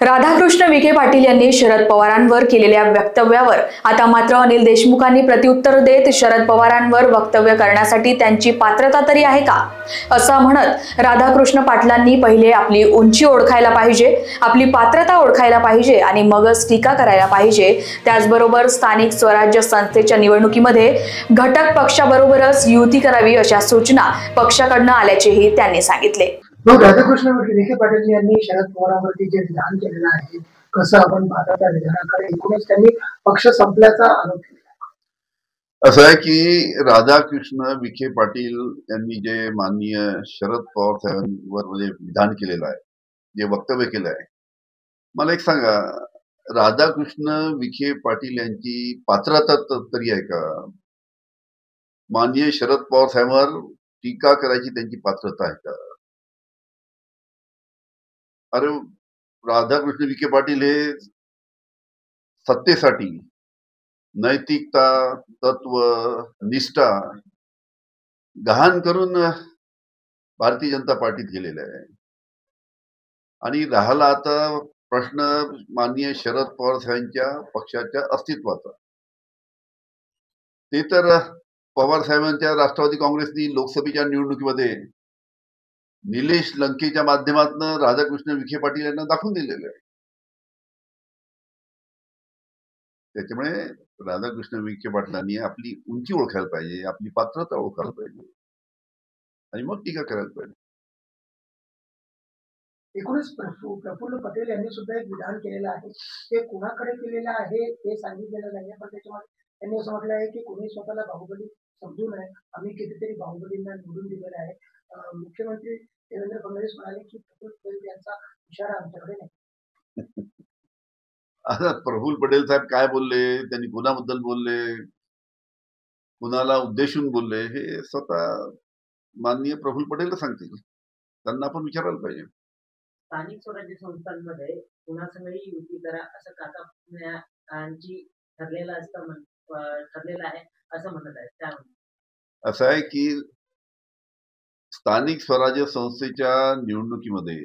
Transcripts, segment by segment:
राधाकृष्ण विखे पाटील यांनी शरद पवारांवर केलेल्या वक्तव्यावर आता मात्र अनिल देशमुखांनी प्रत्युत्तर देत शरद पवारांवर वक्तव्य करण्यासाठी त्यांची पात्रता तरी आहे का असं म्हणत राधाकृष्ण पाटलांनी पहिले आपली उंची ओळखायला पाहिजे, आपली पात्रता ओळखायला पाहिजे आणि मगच टीका करायला पाहिजे। त्याचबरोबर स्थानिक स्वराज्य संस्थेच्या निवडणुकीमध्ये घटक पक्षाबरोबरच युती करावी अशा सूचना पक्षाकडून आल्याचेही त्यांनी सांगितले। राधाकृष्ण विखे पाटील यांनी शरद पवारांवरती जे विधान केलेलं आहे कसं आपण पाहता त्या विधानाकडे एकूणच त्यांनी पक्ष संपल्याचा आरोप केला। असं आहे की राधाकृष्ण विखे पाटील यांनी जे माननीय शरद पवार साहेबांवर जे विधान केलेलं आहे, जे वक्तव्य केलं आहे, मला एक सांगा, राधाकृष्ण विखे पाटील यांची पात्रता तरी आहे का? माननीय शरद पवार साहेबांवर टीका करायची त्यांची पात्रता आहे का? अरे, राधाकृष्ण विखे पाटील हे सत्तेसाठी नैतिकता, तत्व, निष्ठा गहाण करून भारतीय जनता पार्टीत गेलेले आहे। आणि राहिला आता प्रश्न माननीय शरद पवार साहेबांच्या पक्षाच्या अस्तित्वाचा, ते तर पवार साहेबांच्या राष्ट्रवादी काँग्रेसनी लोकसभेच्या निवडणुकीमध्ये निलेश लंकेच्या माध्यमातून राधाकृष्ण विखे पाटील यांना दाखवून दिलेलं आहे। त्याच्यामुळे राधाकृष्ण विखे पाटलांनी आपली उंची ओळखायला पाहिजे, आपली पात्रता ओळखायला पाहिजे आणि मग टीका करायला पाहिजे। एकूणच प्रफुल्ल पटेल यांनी सुद्धा एक विधान केलेलं आहे, ते कुणाकडे केलेलं आहे ते सांगितलेलं नाही, पण त्याच्यामध्ये त्यांनी असं म्हटलं आहे की कोणी स्वतःला बाहुबली समजू नये, आम्ही कितीतरी बाहुबलींना निवडून दिलेलं आहे। मुख्यमंत्री देवेंद्र फडणवीस म्हणाले की प्रफुल्ल पटेल यांचा इशारा आमच्याकडे नाही। आता प्रफुल्ल पटेल साहेब काय बोलले, त्यांनी कुणाबद्दल बोलले, कुणाला उद्देशून बोलले, हे स्वतः माननीय प्रफुल्ल पटेल सांगतील, त्यांना आपण विचारायला पाहिजे। स्थानिक स्वराज्य संस्थांमध्ये कुणासंगही युती करा असं काकांची ठरलेलं आहे असं म्हणत आहे। त्यामुळे असं आहे की स्थानिक स्वराज्य संस्थेच्या निवडणुकीमध्ये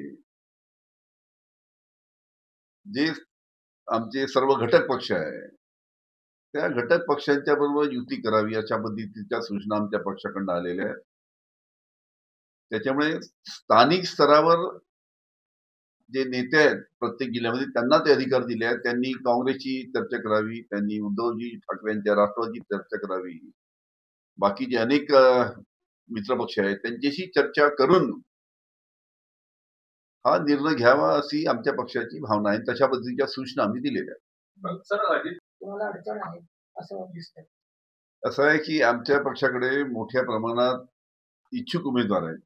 जे आमचे सर्व घटक पक्ष आहे, त्या घटक पक्षांच्या बरोबर युती करावी अशा पद्धतीच्या सूचना आमच्या पक्षाकडून आलेल्या आहेत। त्याच्यामुळे स्थानिक स्तरावर जे नेते आहेत प्रत्येक जिल्ह्यामध्ये त्यांना ते अधिकार दिले आहेत। त्यांनी काँग्रेसची चर्चा करावी, त्यांनी उद्धवजी ठाकरेंच्या राष्ट्रवादीची चर्चा करावी, बाकीचे अनेक मित्रपक्ष आहेत त्यांच्याशी चर्चा करून हा निर्णय घ्यावा अशी आमच्या पक्षाची भावना आहे। तशा पद्धतीच्या सूचना आम्ही दिलेल्या आहेत। असं आहे की आमच्या पक्षाकडे मोठ्या प्रमाणात इच्छुक उमेदवार आहेत,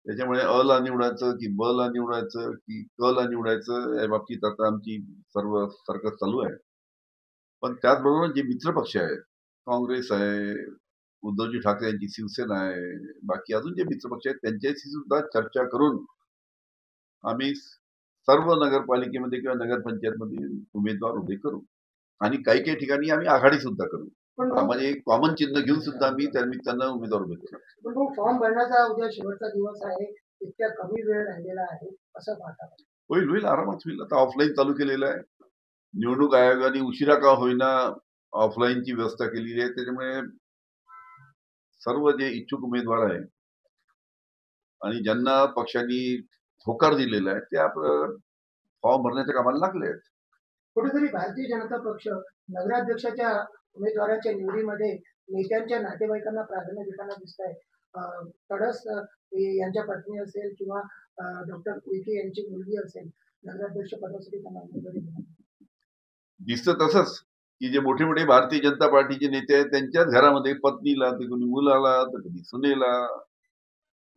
त्याच्यामुळे अ ला निवडायचं की ब ला निवडायचं की क ला निवडायचं या बाबतीत आता आमची सर्व सर्कस चालू आहे। पण त्याचबरोबर जे मित्रपक्ष आहेत, काँग्रेस आहे, उद्धवजी ठाकरे यांची शिवसेना आहे, बाकी अजून जे मित्रपक्ष आहेत त्यांच्याशी सुद्धा चर्चा करून आम्ही सर्व नगरपालिकेमध्ये किंवा नगरपंचायतमध्ये उमेदवार उभे करू आणि काही काही ठिकाणी आम्ही आघाडी सुद्धा करू। म्हणजे कॉमन चिन्ह घेऊन सुद्धा आम्ही त्या निमित्तानं उमेदवार उभे करू। फॉर्म भरण्याचा उद्या शेवटचा दिवस आहे, इतक्या कमी वेळ राहिलेला आहे असं पाहता? होईल, आरामात होईल। आता ऑफलाईन चालू केलेलं आहे, निवडणूक आयोगाने उशिरा का होईना ऑफलाईनची व्यवस्था केलेली आहे। त्याच्यामुळे सर्व जे इच्छुक उमेदवार आहेत आणि ज्यांना पक्षांनी होकार दिलेला आहे ते आपलं फॉर्म भरण्याच्या कामाला लागले आहेत। कुठेतरी भारतीय जनता पक्ष नगराध्यक्षाच्या उमेदवारांच्या निवडीमध्ये नेत्यांच्या नातेवाईकांना प्राधान्य देताना दिसत आहे। तडस यांच्या पत्नी असेल किंवा डॉक्टर विखे यांची मुलगी असेल, नगराध्यक्ष पदासाठी त्यांना उमेदवारी दिसतं तसंच की जे मोठे मोठे भारतीय जनता पार्टीचे नेते आहेत त्यांच्याच घरामध्ये पत्नीला, तर कोणी मुलाला, तर कधी सुनेला,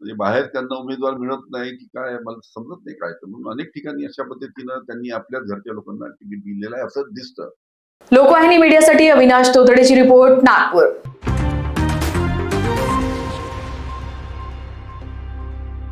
म्हणजे बाहेर त्यांना उमेदवार मिळत नाही की काय मला समजत नाही काय। तर म्हणून अनेक ठिकाणी अशा पद्धतीनं त्यांनी आपल्याच घरच्या लोकांना तिकीट दिलेलं आहे असं दिसतं। लोकवाहिनी मीडियासाठी अविनाश तोतडेची रिपोर्ट, नागपूर।